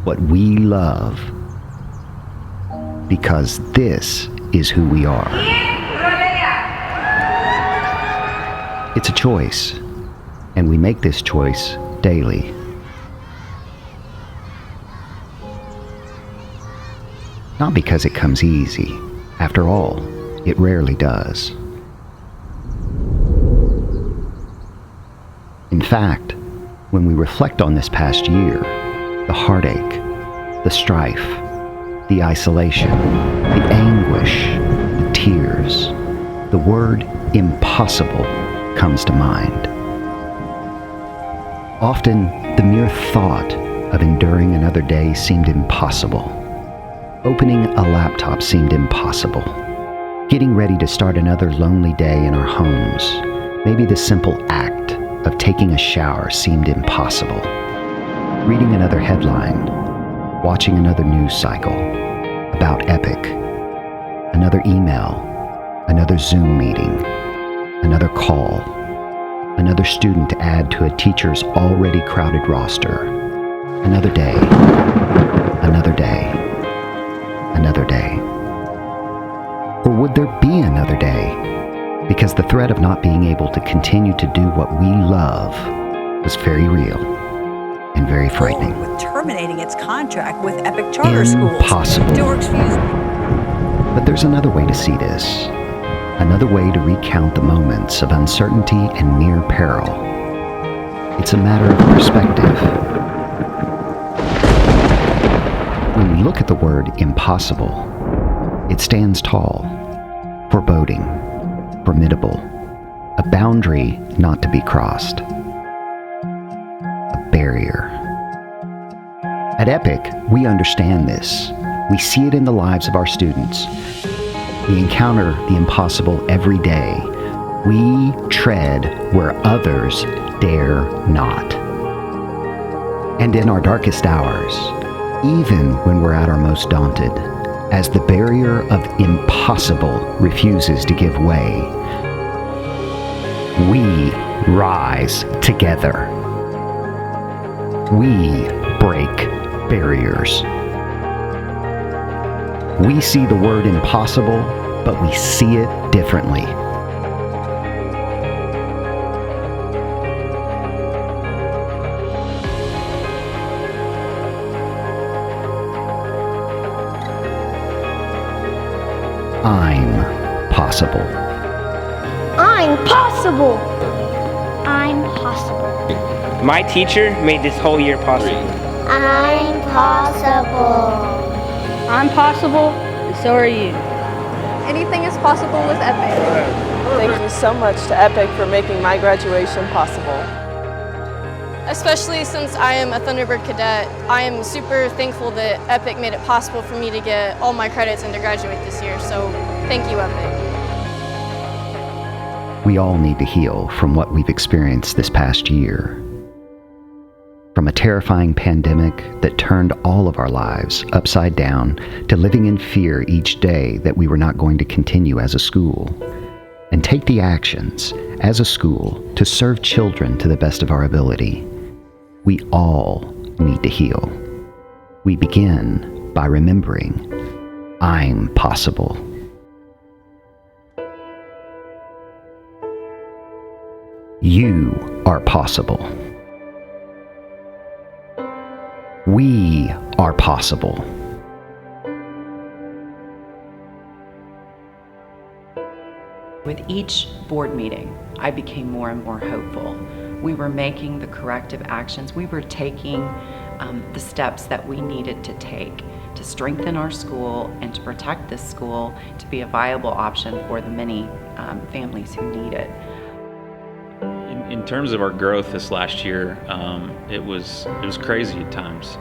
what we love, because this is who we are. It's a choice, and we make this choice daily. Not because it comes easy. After all, it rarely does. In fact, when we reflect on this past year, the heartache, the strife, the isolation, the anguish, the tears, the word impossible comes to mind. Often, the mere thought of enduring another day seemed impossible. Opening a laptop seemed impossible. Getting ready to start another lonely day in our homes, maybe the simple act of taking a shower seemed impossible. Reading another headline, watching another news cycle about Epic, another email, another Zoom meeting, another call, another student to add to a teacher's already crowded roster. Another day, another day, another day. Or would there be another day? Because the threat of not being able to continue to do what we love was very real and very frightening. With terminating its contract with Epic Charter Schools. Impossible. But there's another way to see this. Another way to recount the moments of uncertainty and near peril. It's a matter of perspective. When we look at the word impossible, it stands tall, foreboding, formidable, a boundary not to be crossed, a barrier. At Epic, we understand this. We see it in the lives of our students. We encounter the impossible every day. We tread where others dare not. And in our darkest hours, even when we're at our most daunted, as the barrier of impossible refuses to give way, we rise together. We break barriers. We see the word impossible, but we see it differently. I'm possible. I'm possible. I'm possible. My teacher made this whole year possible. I'm possible. I'm possible, and so are you. Anything is possible with Epic. Thank you so much to Epic for making my graduation possible. Especially since I am a Thunderbird cadet, I am super thankful that Epic made it possible for me to get all my credits and to graduate this year, so thank you, Epic. We all need to heal from what we've experienced this past year. From a terrifying pandemic that turned all of our lives upside down to living in fear each day that we were not going to continue as a school, and take the actions as a school to serve children to the best of our ability. We all need to heal. We begin by remembering, I'm possible. You are possible. We are possible. With each board meeting, I became more and more hopeful. We were making the corrective actions. We were taking the steps that we needed to take to strengthen our school and to protect this school to be a viable option for the many families who need it. In terms of our growth this last year, it was crazy at times.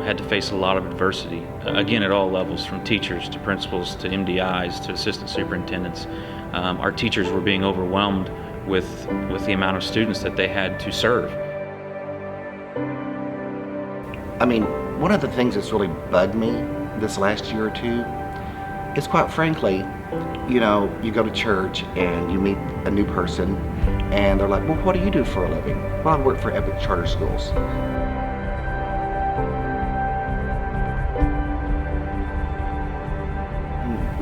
Had to face a lot of adversity, again at all levels, from teachers to principals to MDIs to assistant superintendents. Our teachers were being overwhelmed with the amount of students that they had to serve. I mean, one of the things that's really bugged me this last year or two is, quite frankly, you know, you go to church and you meet a new person and they're like, well, what do you do for a living? Well, I work for Epic Charter Schools.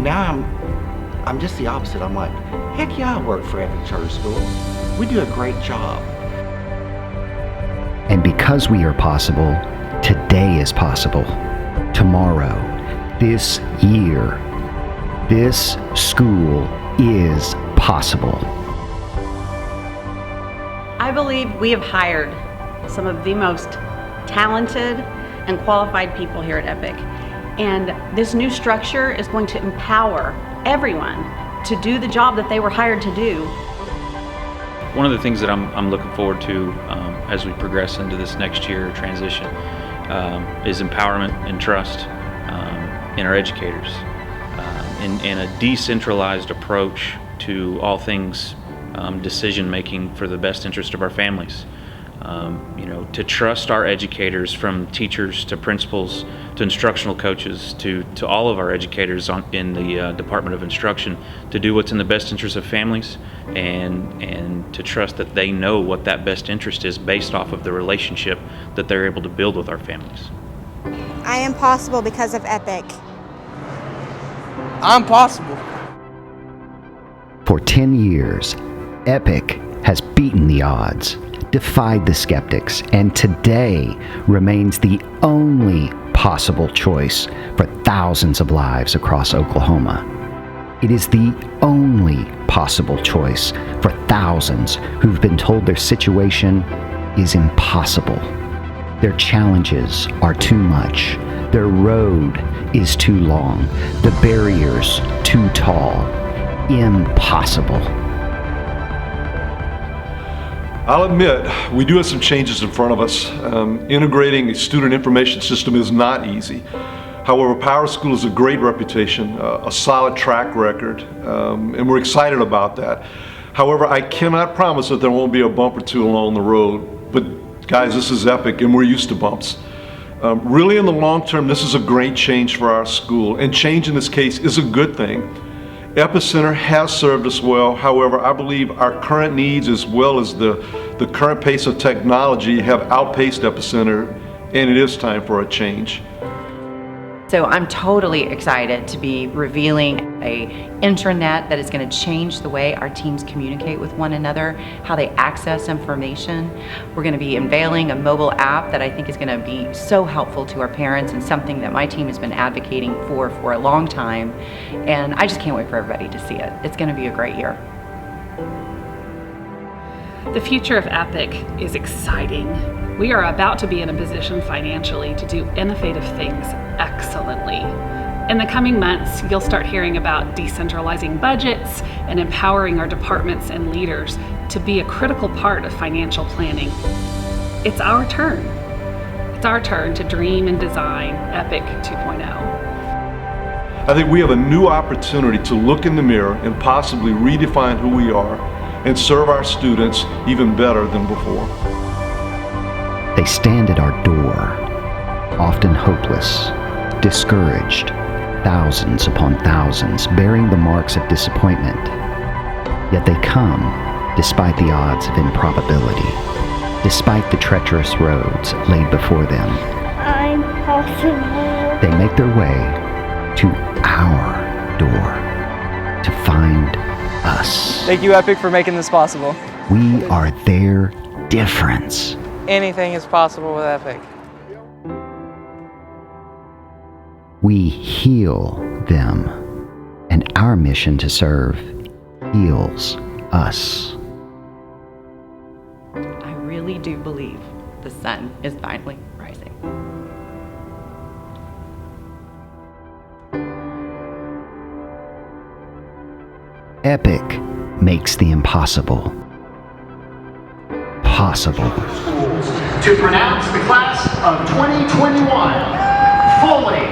now I'm just the opposite. I'm like, heck yeah, I work for Epic Charter School. We do a great job. And because we are possible, today is possible. Tomorrow, this year, this school is possible. I believe we have hired some of the most talented and qualified people here at Epic. And this new structure is going to empower everyone to do the job that they were hired to do. One of the things that I'm looking forward to as we progress into this next year transition is empowerment and trust in our educators, and a decentralized approach to all things decision making for the best interest of our families. To trust our educators, from teachers to principals to instructional coaches to all of our educators in the Department of Instruction, to do what's in the best interest of families, and to trust that they know what that best interest is based off of the relationship that they're able to build with our families. I am possible because of Epic. I'm possible. For 10 years, Epic has beaten the odds, defied the skeptics, and today remains the only possible choice for thousands of lives across Oklahoma. It is the only possible choice for thousands who've been told their situation is impossible. Their challenges are too much. Their road is too long. The barriers too tall. Impossible. I'll admit, we do have some changes in front of us. Integrating a student information system is not easy. However, Power School has a great reputation, a solid track record, and we're excited about that. However, I cannot promise that there won't be a bump or two along the road. But guys, this is Epic, and we're used to bumps. Really, in the long term, this is a great change for our school, and change in this case is a good thing. Epicenter has served us well. However, I believe our current needs, as well as the current pace of technology, have outpaced Epicenter, and it is time for a change. So I'm totally excited to be revealing an intranet that is going to change the way our teams communicate with one another, how they access information. We're going to be unveiling a mobile app that I think is going to be so helpful to our parents, and something that my team has been advocating for a long time. And I just can't wait for everybody to see it. It's going to be a great year. The future of Epic is exciting. We are about to be in a position financially to do innovative things excellently. In the coming months, you'll start hearing about decentralizing budgets and empowering our departments and leaders to be a critical part of financial planning. It's our turn. It's our turn to dream and design Epic 2.0. I think we have a new opportunity to look in the mirror and possibly redefine who we are and serve our students even better than before. They stand at our door, often hopeless, discouraged, thousands upon thousands, bearing the marks of disappointment. Yet they come despite the odds of improbability, despite the treacherous roads laid before them. I'm possible. They make their way to our door to find us. Thank you, Epic, for making this possible. We are their difference. Anything is possible with Epic. We heal them, and our mission to serve heals us. I really do believe the sun is finally rising. Epic makes the impossible possible. To pronounce the class of 2021 fully